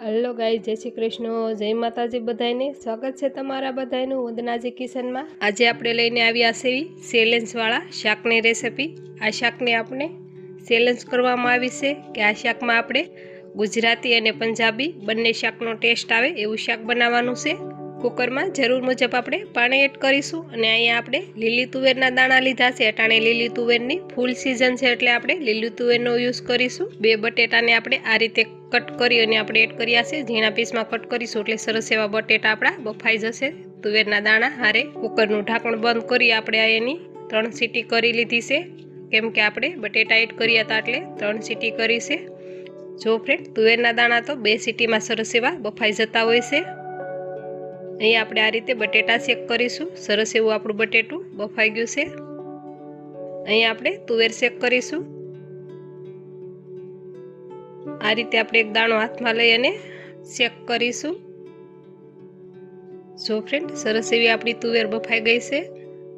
Hello guys, जय श्री कृष्ण, जय माताजी। बधाने स्वागत है तमारा बधानु वंदनाजी किचन में। आज आपणे लईने आव्या छे सेलेंस वाला शाकनी रेसिपी। आ शाकने आपणे सेलेंस करवामां आवी छे के आ शाकमां आपणे गुजराती अने पंजाबी बंने शाकनो टेस्ट आवे एवुं शाक बनाववानुं छे। कुकर में जरूर मुजब आपणे पाणी एड करीशुं अने अहींया आपणे લીલી તુવેરના दाणा लीधा छे। अटाणे લીલી તુવેરની फूल सीजन छे એટલે આપણે લીલી તુવેરનો યુઝ કરીશું। બે બટેટાને આપણે આ રીતે कट करी अने आपणे एड कर्या छे। झीणा पीसमां कट करीशुं એટલે सरस एवा बटेटा आपणा बफाई जशे। तुवेરના दाणा हारे कुकरनुं ढांकण बंद करी आपणे एनी 3 सीटी करी लीधी छे, केम के आपणे बटेटा एड कर्या हता એટલે 3 सीटी करी छे। जो फ्रेंड तुवेરના दाणा तो 2 सीटीमां सरस एवा बफाई जता होय छे। अहीं आपणे आ रीते बटेटा शेक करीशुं। सरस एवुं आपणुं बटेटुं बफाई गयुं छे। अहीं आपणे तुवेर शेक करीशुं। आ रीते आपणे एक दाणो हाथमां लई अने शेक करीशुं। जो फ्रेंड सरस एवी आपणी तुवेर बफाई गई छे।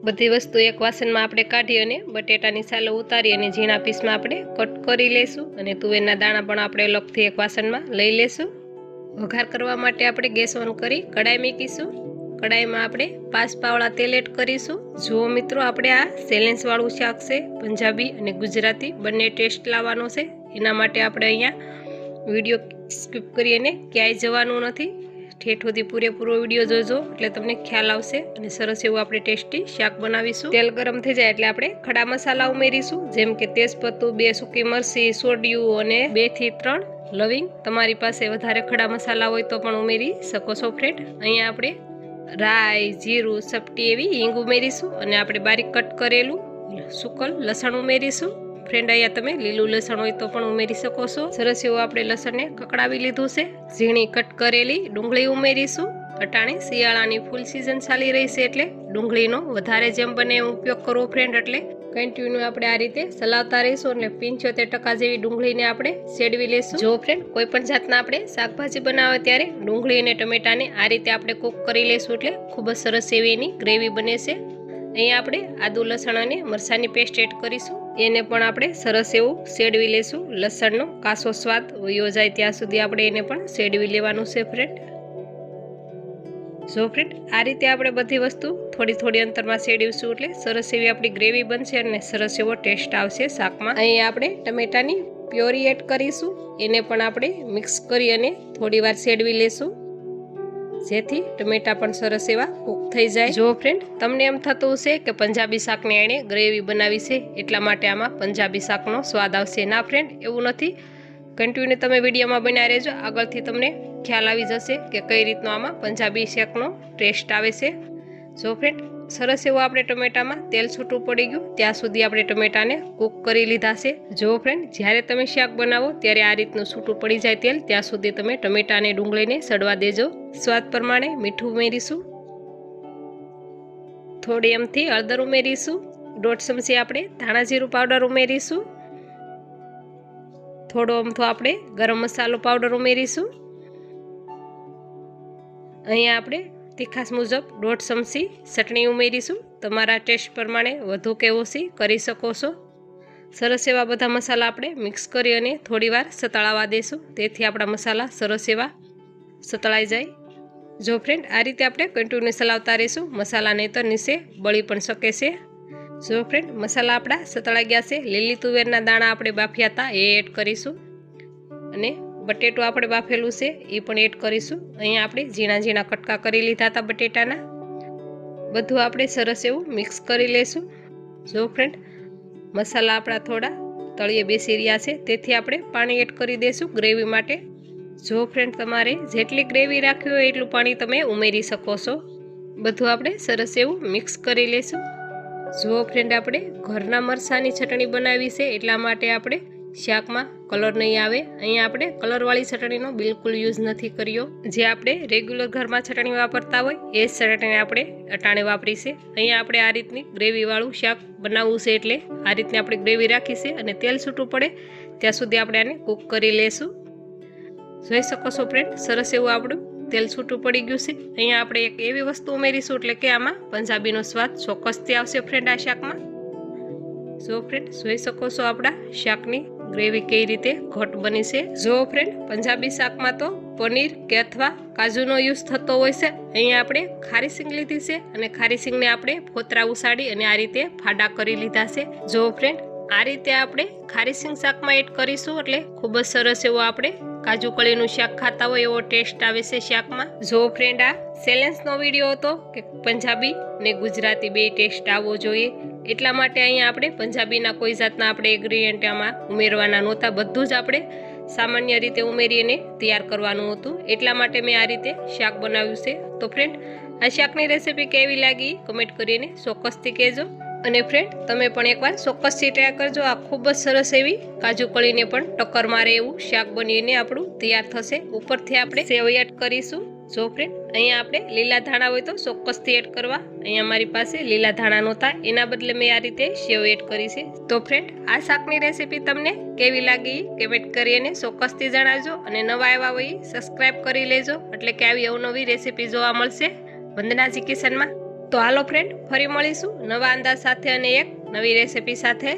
बधी वस्तु एक वासणमां आपणे काढी अने बटेटानी सालो उतारी अने झीणा पीसमां आपणे कट करी लेशुं अने तुवेરના दाणा पण आपणे अलगथी एक वासणमां लई लेशुं। वघार करवा माटे आपणे गैस ऑन करी कढ़ाई मूकीशुं। कढ़ाई में आपणे 5 पावड़ा तेल एड करीशुं। जो मित्रों आपणे आ सेलेंस वाळुं शाक छे, पंजाबी अने गुजराती बंने टेस्ट लाववानो छे। एना माटे आपणे अहींया विडियो स्किप करी अने क्यांय जवानुं नथी। ठेठ सुधी पूरेपूरो विडियो जोजो એટલે તમને ખ્યાલ આવશે અને સરસ એવું આપણે ટેસ્ટી શાક બનાવીશું। તેલ ગરમ થઈ જાય એટલે આપણે ખડા મસાલા ઉમેરીશું, જેમ કે તેજપત્તું, 2 સૂકી મરચી, સોડિયું અને 2 થી 3 લવિંગ। તમારી પાસે વધારે ખડા મસાલા હોય તો પણ ઉમેરી શકો છો ફ્રેન્ડ। અહીંયા આપણે રાઈ, જીરું, ચપટી એવી હિંગ ઉમેરીશું અને આપણે બારીક કટ કરેલું સુકલ લસણ ઉમેરીશું। फ्रेंड अहींया तमे लीलू लसण होय तो पण उमेरी शको छो। सरस एवुं आपणे लसणने ककड़ावी लीधुं छे। झीणी कट करेली डુંગળી उमेरीशुं। अटाणे शियाळानी फूल सीजन चाली रही छे એટલે ડુંગળીનો વધારે જેમ बने एम उपयोग करवो फ्रेंड। એટલે कन्टिन्यू आपणे आ रीते चलावता रहीशुं એટલે 75% जेवी ડુંગળીને આપણે સેડવી लेशुं। जो फ्रेंड कोईपण जातना આપણે શાકભાજી બનાवे त्यारे ડુંગળી અને ટમેટાને आ रीते આપણે कुक करी लेशुं એટલે खूब ज सरस एवी एनी ग्रेवी बने छे। अहीं आपणे आदु लसण अने मरचानी पेस्ट एड करीशुं। एने पण आपणे सरस एवुं सेडवी लेशुं। लसणनो कासो स्वाद वयो जाय त्यां सुधी आपणे एने पण सेडवी लेवानुं छे फ्रेंड। जो फ्रेंड आ रीते आपणे बधी वस्तु थोड़ी थोड़ी अंतरमां सेडवीशुं એટલે सरस एवी आपणी ग्रेवी बनशे अने सरस एवो टेस्ट आवशे शाकमां। अहीं आपणे टमेटानी प्योरी एड करीशुं। एने पण आपणे मिक्स करी अने थोड़ीवार सेडवी लेशुं, जेथी टमेटा पण सरस एवा कूक थई जाय। जो फ्रेंड तमने एम थतुं हशे के पंजाबी शाकने एणे ग्रेवी बनावी छे एटला माटे आमां पंजाबी शाकनो स्वाद आवशे। ना फ्रेंड एवुं नथी। कन्टिन्यू तमे विडियोमां बन्या रहेजो, आगळथी तमने ख्याल आवी जशे के कई रीतनो आमां पंजाबी शाकनो टेस्ट आवे छे। जो फ्रेंड सरस एवुं आपणे टमेटामां तेल छूटुं पड़ी गयुं त्यां सुधी आपणे टमेटाने कूक करी लीधा छे। जो फ्रेंड ज्यारे तमे शाक बनावो त्यारे आ रीतनुं छूटुं पड़ी जाय तेल त्यां सुधी तमे टमेटा अने डુંગળીને सड़वा देजो। स्वाद प्रमाणे मीठुं उमेरीशुं। थोड़ी एमथी हळदर उमेरीशुं। 1.5 चमची आपणे धाणा जीरुं पाउडर उमेरीशुं। थोड़ो अमथो आपणे गरम मसालो पाउडर उमेरीशुं। अहींया आपणे तीखास मुजब 1.5 चमची चटणी उमेरीशुं। तमारा टेस्ट प्रमाणे वधु के ओછી करी शको छो। सरस एवा बधा मसाला आपणे मिक्स करी अने थोड़ीवार सतळावा देशुं, तेथी आपणा मसाला सरस एवा सतळाई जाय। जो फ्रेंड आ रीते आपणे कन्टिन्यू चलावता रहीशुं, मसाला नहीं तो नीचे बળી पण शके छे। जो फ्रेंड मसाला आपणा सतळाई गया छे। લીલી તુવેરના दाणा आपणे बाफ्या हता ए एड करीशुं अने बटेटो आपणे बाफेलुं छे ए पण एड करीशुं। अहींया आपणे झीणा झीणा कटका करी लीधा हता बटेटाना। बधुं आपणे सरस एवुं मिक्स करी लेशुं। जो फ्रेंड मसाला आपणा थोड़ा तळिये बेसी रह्या छे तेथी आपणे पाणी एड करी देशुं ग्रेवी माटे। जो फ्रेंड तमारे जेटली ग्रेवी राखवी होय एटલું पाणी तमे उमेरी शको छो। बधुं आपणे सरस एवुं मिक्स करी लेशुं। जो फ्रेंड आपणे घરના मरचानी चटणी बनावी छे એટલા માટે આપણે શાકમાં કલર નહીં આવે। અહીંયા આપણે કલરવાળી ચટણીનો બિલકુલ યુઝ નથી કર્યો। જે આપણે રેગ્યુલર ઘરમાં ચટણી વાપરતા હોય એ જ ચટણી આપણે અટાણે વાપરી છે। અહીંયા આપણે આ રીતની ગ્રેવીવાળું શાક બનાવવું છે એટલે આ રીતની આપણે ગ્રેવી રાખી છે અને તેલ છૂટું પડે ત્યાં સુધી આપણે આને કૂક કરી લેશું। જોઈ શકો છો ફ્રેન્ડ સરસ એવું આપણું तेल छूटू पड़ी गयुं छे। अहींया आपणे एक एवी वस्तु उमेरीशुं એટલે કે આમાં પંજાબીનો સ્વાદ ચોક્કસથી આવશે ફ્રેન્ડ આ શાકમાં। જો ફ્રેન્ડ જોઈ શકો છો આપણા શાકની ગ્રેવી કઈ રીતે ઘટ બની છે. જો ફ્રેન્ડ પંજાબી શાકમાં તો પનીર કે અથવા કાજુનો યુઝ થતો હોય છે. અહીંયા આપણે ખારી સિંગ લીધી છે અને ખારી સિંગને આપણે ફોતરા ઉસાડી અને આ રીતે ફાડા કરી લીધા છે. જો ફ્રેન્ડ આ રીતે આપણે ખારી સિંગ શાકમાં એડ કરીશું એટલે ખૂબ જ સરસ એવો આપણે કાજુ કળીનું શાક ખાતા હોય એવો ટેસ્ટ આવે છે શાકમાં. જો ફ્રેન્ડ આ ચેલેન્જનો વિડીયો હતો કે પંજાબી ને ગુજરાતી બે ટેસ્ટ આવવો જોઈએ, એટલા માટે અહીંયા આપણે પંજાબીના કોઈ જાતના આપણે ઇન્ગ્રીડિયન્ટ આમાં ઉમેરવાના નહોતા. બધું જ આપણે સામાન્ય રીતે ઉમેરીને તૈયાર કરવાનું હતું, એટલા માટે મેં આ રીતે શાક બનાવ્યું છે. તો ફ્રેન્ડ આ શાકની રેસીપી કેવી લાગી કમેન્ટ કરીને ચોક્કસથી કહેજો. અને ફ્રેન્ડ તમે પણ એકવાર ચોક્કસથી ટ્રાય કરજો. આ ખૂબ જ સરસ એવી કાજુ કળીને પણ ટક્કર મારે એવું શાક બનીને આપણું તૈયાર થશે. ઉપરથી આપણે સેવ એડ કરીશું. જો ફ્રેન્ડ અહીંયા આપણે લીલા ધાણા હોય તો ચોક્કસથી એડ કરવા. અહીંયા મારી પાસે લીલા ધાણા નહોતા, એના બદલે મેં આ રીતે સેવ એડ કરી છે. તો ફ્રેન્ડ આ શાકની રેસીપી તમને કેવી લાગી કમેન્ટ કરીને ચોક્કસથી જણાવજો. અને નવા આવ્યા હોય સબસ્ક્રાઈબ કરી લેજો, એટલે કે આવી અવનવી રેસીપી જોવા મળશે વંદનાજી કિચનમાં. તો હાલો ફ્રેન્ડ ફરી મળીશું નવા અંદાજ સાથે અને એક નવી રેસીપી સાથે.